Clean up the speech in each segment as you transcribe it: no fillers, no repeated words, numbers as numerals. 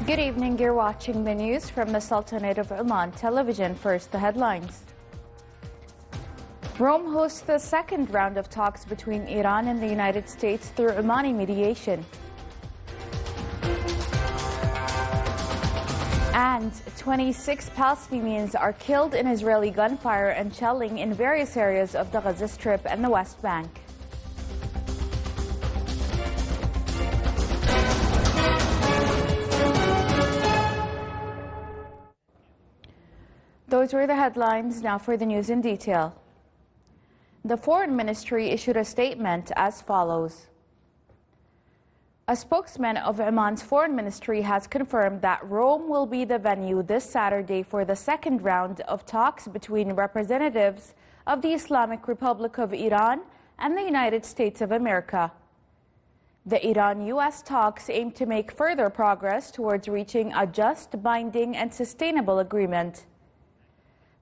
Good evening, you're watching the news from the Sultanate of Oman television. First, the headlines. Rome hosts the second round of talks between Iran and the United States through Omani mediation. And 26 Palestinians are killed in Israeli gunfire and shelling in various areas of the Gaza Strip and the West Bank. Those were the headlines. Now for the news in detail. The Foreign Ministry issued a statement as follows. A spokesman of Oman's Foreign Ministry has confirmed that Rome will be the venue this Saturday for the second round of talks between representatives of the Islamic Republic of Iran and the United States of America. The Iran-US talks aim to make further progress towards reaching a just, binding, and sustainable agreement.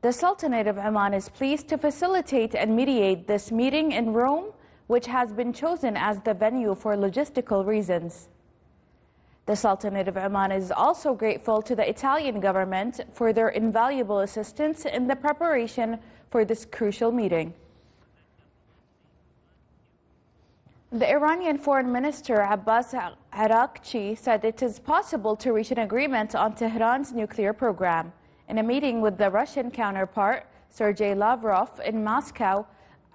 The Sultanate of Oman is pleased to facilitate and mediate this meeting in Rome, which has been chosen as the venue for logistical reasons. The Sultanate of Oman is also grateful to the Italian government for their invaluable assistance in the preparation for this crucial meeting. The Iranian Foreign Minister Abbas Araghchi said it is possible to reach an agreement on Tehran's nuclear program. In a meeting with the Russian counterpart, Sergei Lavrov, in Moscow,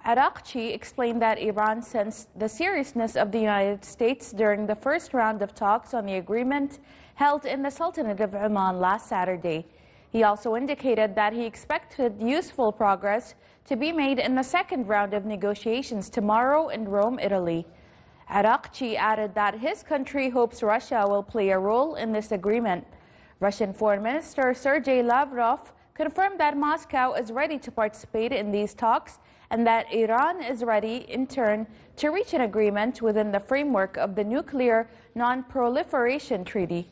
Araghchi explained that Iran sensed the seriousness of the United States during the first round of talks on the agreement held in the Sultanate of Oman last Saturday. He also indicated that he expected useful progress to be made in the second round of negotiations tomorrow in Rome, Italy. Araghchi added that his country hopes Russia will play a role in this agreement. Russian Foreign Minister Sergei Lavrov confirmed that Moscow is ready to participate in these talks and that Iran is ready, in turn, to reach an agreement within the framework of the Nuclear Non-Proliferation Treaty.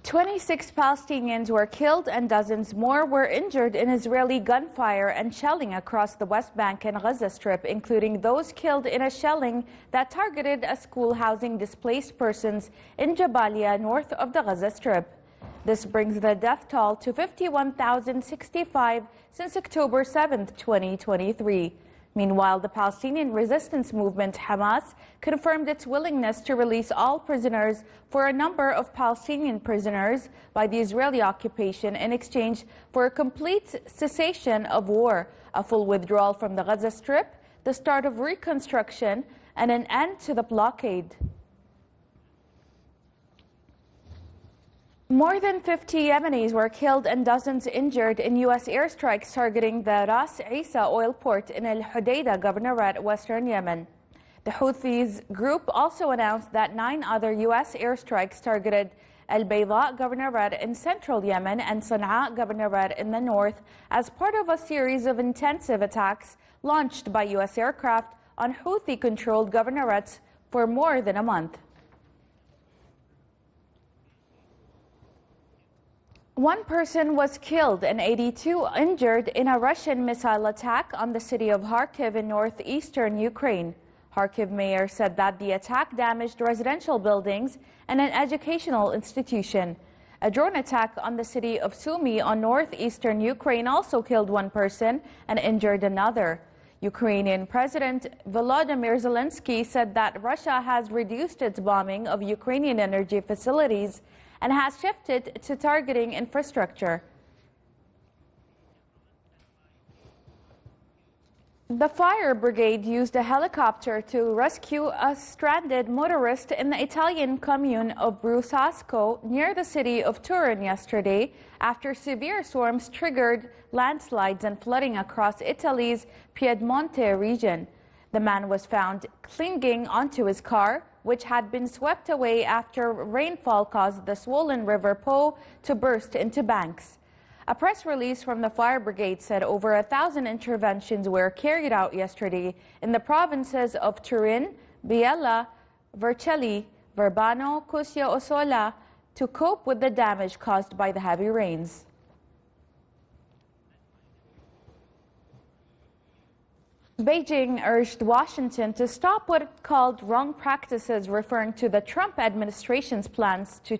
26 Palestinians were killed and dozens more were injured in Israeli gunfire and shelling across the West Bank and Gaza Strip, including those killed in a shelling that targeted a school housing displaced persons in Jabalia, north of the Gaza Strip. This brings the death toll to 51,065 since October 7, 2023. Meanwhile, the Palestinian resistance movement Hamas confirmed its willingness to release all prisoners for a number of Palestinian prisoners by the Israeli occupation in exchange for a complete cessation of war, a full withdrawal from the Gaza Strip, the start of reconstruction, and an end to the blockade. More than 50 Yemenis were killed and dozens injured in U.S. airstrikes targeting the Ras Isa oil port in Al Hudaydah Governorate, western Yemen. The Houthis group also announced that 9 other U.S. airstrikes targeted Al Bayda Governorate in central Yemen and Sana'a Governorate in the north as part of a series of intensive attacks launched by U.S. aircraft on Houthi-controlled governorates for more than a month. One person was killed and 82 injured in a Russian missile attack on the city of Kharkiv in northeastern Ukraine. Kharkiv mayor said that the attack damaged residential buildings and an educational institution. A drone attack on the city of Sumy on northeastern Ukraine also killed one person and injured another. Ukrainian President Volodymyr Zelensky said that Russia has reduced its bombing of Ukrainian energy facilities and has shifted to targeting infrastructure. The fire brigade used a helicopter to rescue a stranded motorist in the Italian commune of Brusasco near the city of Turin yesterday after severe storms triggered landslides and flooding across Italy's Piedmonte region. The man was found clinging onto his car, which had been swept away after rainfall caused the swollen River Po to burst into banks. A press release from the fire brigade said over 1,000 interventions were carried out yesterday in the provinces of Turin, Biella, Vercelli, Verbano, Cusio Ossola to cope with the damage caused by the heavy rains. Beijing urged Washington to stop what it called wrong practices, referring to the Trump administration's plans to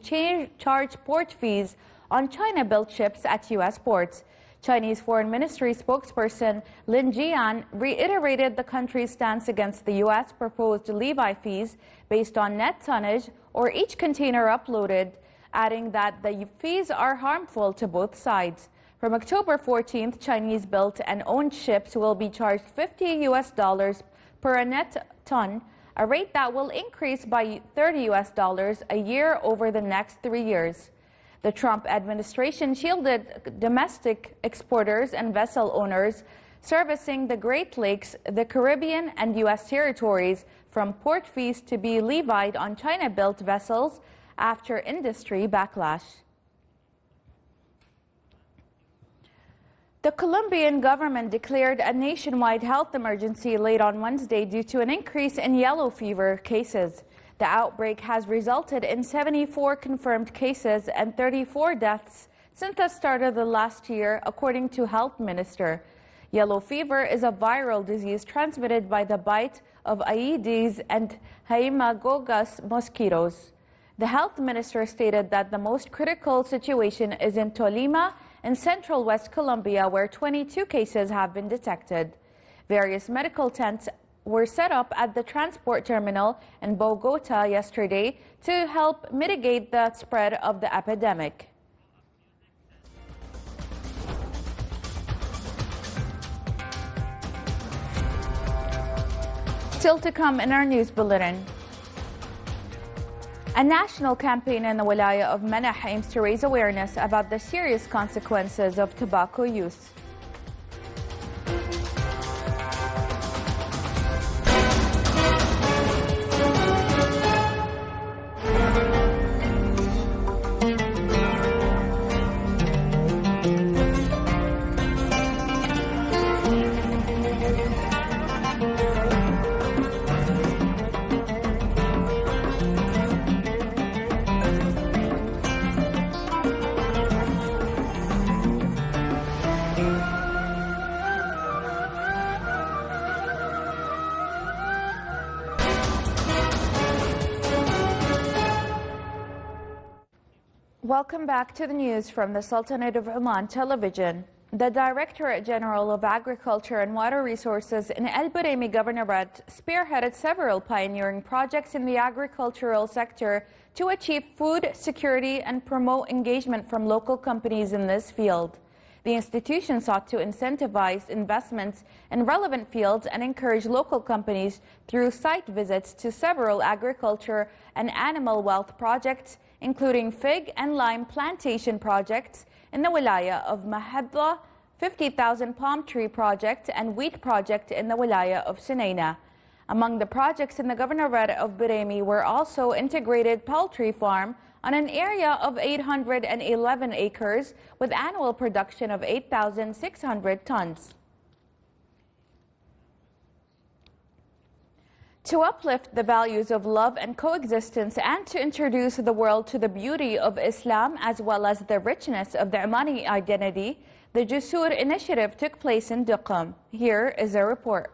charge port fees on China-built ships at U.S. ports. Chinese Foreign Ministry spokesperson Lin Jian reiterated the country's stance against the U.S. proposed levy fees based on net tonnage or each container uploaded, adding that the fees are harmful to both sides. From October 14th, Chinese-built and owned ships will be charged $50 per a net ton, a rate that will increase by $30 a year over the next 3 years. The Trump administration shielded domestic exporters and vessel owners servicing the Great Lakes, the Caribbean, and U.S. territories from port fees to be levied on China-built vessels after industry backlash. The Colombian government declared a nationwide health emergency late on Wednesday due to an increase in yellow fever cases. The outbreak has resulted in 74 confirmed cases and 34 deaths since the start of the last year, according to Health Minister. Yellow fever is a viral disease transmitted by the bite of Aedes and Haemococcus mosquitoes. The Health Minister stated that the most critical situation is in Tolima in central West Colombia, where 22 cases have been detected. Various medical tents were set up at the transport terminal in Bogota yesterday to help mitigate the spread of the epidemic. Still to come in our news bulletin. A national campaign in the Wilaya of Manah aims to raise awareness about the serious consequences of tobacco use. Welcome back to the news from the Sultanate of Oman television. The Directorate General of Agriculture and Water Resources in El Buraymi Governorate spearheaded several pioneering projects in the agricultural sector to achieve food security and promote engagement from local companies in this field. The institution sought to incentivize investments in relevant fields and encourage local companies through site visits to several agriculture and animal wealth projects, including fig and lime plantation projects in the Wilaya of Mahadla, 50,000 palm tree project, and wheat project in the Wilaya of Sunaina. Among the projects in the Governorate of Buraymi were also integrated poultry farm on an area of 811 acres with annual production of 8,600 tons. To uplift the values of love and coexistence and to introduce the world to the beauty of Islam as well as the richness of the Omani identity, the Jusoor initiative took place in Duqm. Here is a report.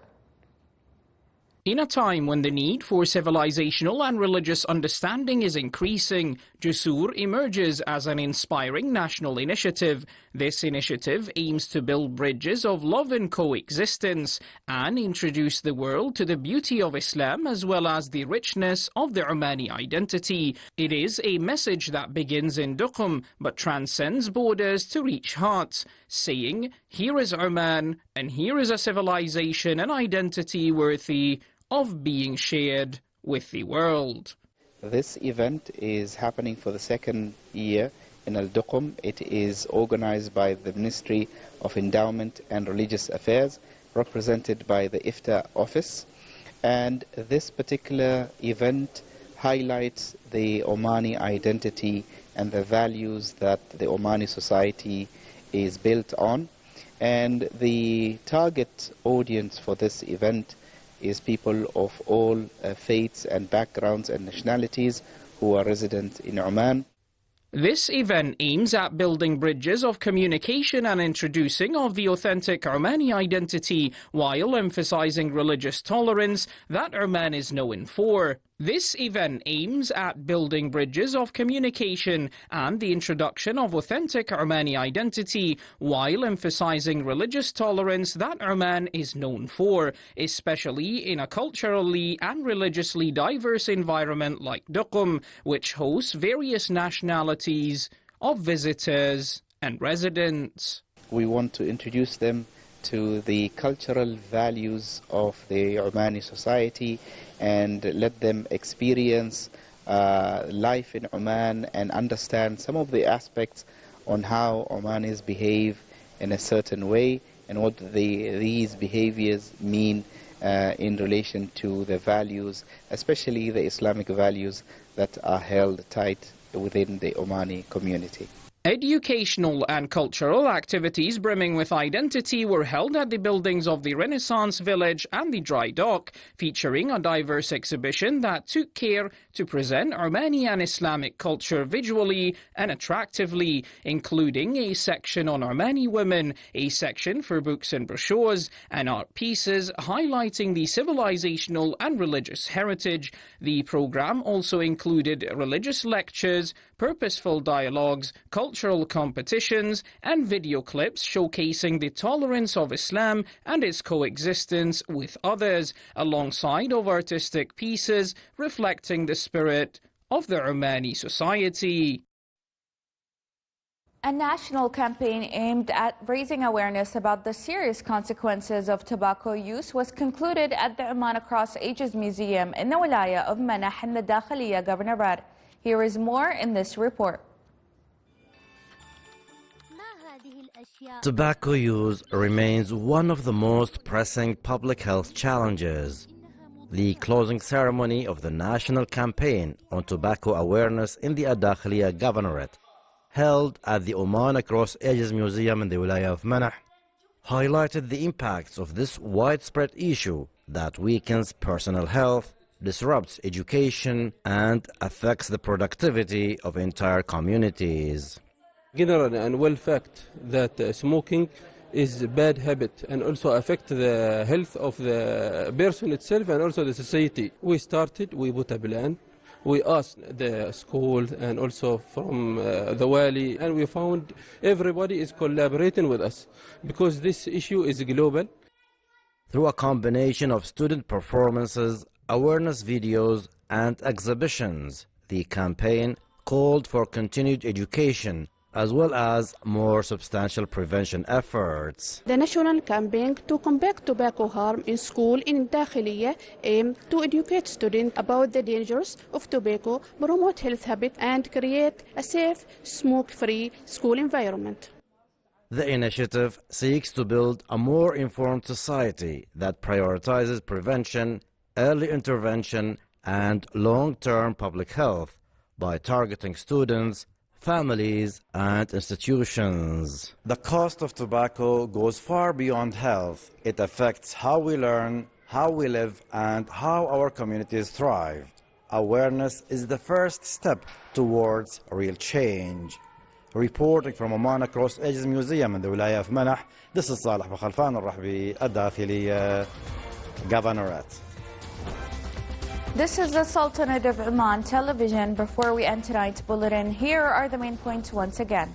In a time when the need for civilizational and religious understanding is increasing, Jusoor emerges as an inspiring national initiative. This initiative aims to build bridges of love and coexistence and introduce the world to the beauty of Islam as well as the richness of the Omani identity. It is a message that begins in Duqm but transcends borders to reach hearts, saying, here is Oman and here is a civilization and identity worthy of being shared with the world. This event is happening for the second year in Al-Duqm. It is organized by the Ministry of Endowment and Religious Affairs, represented by the IFTA office. And this particular event highlights the Omani identity and the values that the Omani society is built on. And the target audience for this event is people of all faiths and backgrounds and nationalities who are resident in Oman. This event aims at building bridges of communication and introducing of the authentic Omani identity while emphasizing religious tolerance that Oman is known for. This event aims at building bridges of communication and the introduction of authentic Omani identity while emphasizing religious tolerance that Oman is known for, especially in a culturally and religiously diverse environment like Duqm, which hosts various nationalities of visitors and residents. We want to introduce them to the cultural values of the Omani society and let them experience life in Oman and understand some of the aspects on how Omanis behave in a certain way and what these behaviors mean in relation to the values, especially the Islamic values that are held tight within the Omani community. Educational and cultural activities brimming with identity were held at the buildings of the Renaissance Village and the Dry Dock, featuring a diverse exhibition that took care to present Omani and Islamic culture visually and attractively, including a section on Omani women, a section for books and brochures, and art pieces highlighting the civilizational and religious heritage. The program also included religious lectures, purposeful dialogues, cultural competitions, and video clips showcasing the tolerance of Islam and its coexistence with others, alongside of artistic pieces reflecting the spirit of the Omani society. A national campaign aimed at raising awareness about the serious consequences of tobacco use was concluded at the Oman Across Ages Museum in the Wilaya of Manah in the Dakhiliya Governorate. Here is more in this report. Tobacco use remains one of the most pressing public health challenges. The closing ceremony of the national campaign on tobacco awareness in the Dakhiliya Governorate, held at the Oman Across Ages Museum in the Wilaya of Manah, highlighted the impacts of this widespread issue that weakens personal health, disrupts education, and affects the productivity of entire communities. General and well fact that smoking is a bad habit and also affect the health of the person itself and also the society. We put a plan. We asked the school and also from the Wali, and we found everybody is collaborating with us because this issue is global. Through a combination of student performances, awareness videos, and exhibitions, the campaign called for continued education as well as more substantial prevention efforts. The national campaign to combat tobacco harm in school in Dakhiliya aimed to educate students about the dangers of tobacco, promote health habits, and create a safe, smoke-free school environment. The initiative seeks to build a more informed society that prioritizes prevention, early intervention, and long-term public health by targeting students, families, and institutions. The cost of tobacco goes far beyond health. It affects how we learn, how we live, and how our communities thrive. Awareness is the first step towards real change. Reporting from Oman Across Ages Museum in the Wilaya of Manah, this is Salih Bakhalfan al-Rahbi, Dakhiliya Governorate. This is the Sultanate of Oman television. Before we end tonight's bulletin, here are the main points once again.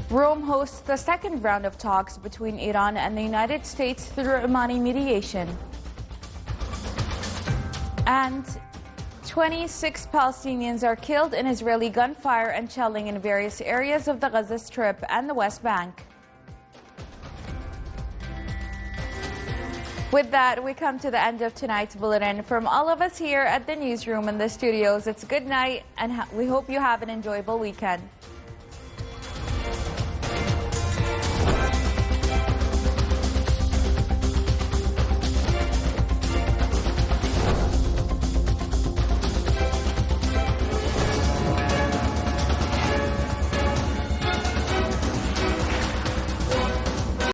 Rome hosts the second round of talks between Iran and the United States through Omani mediation. And 26 Palestinians are killed in Israeli gunfire and shelling in various areas of the Gaza Strip and the West Bank. With that, we come to the end of tonight's bulletin. From all of us here at the newsroom and the studios, it's good night, and we hope you have an enjoyable weekend.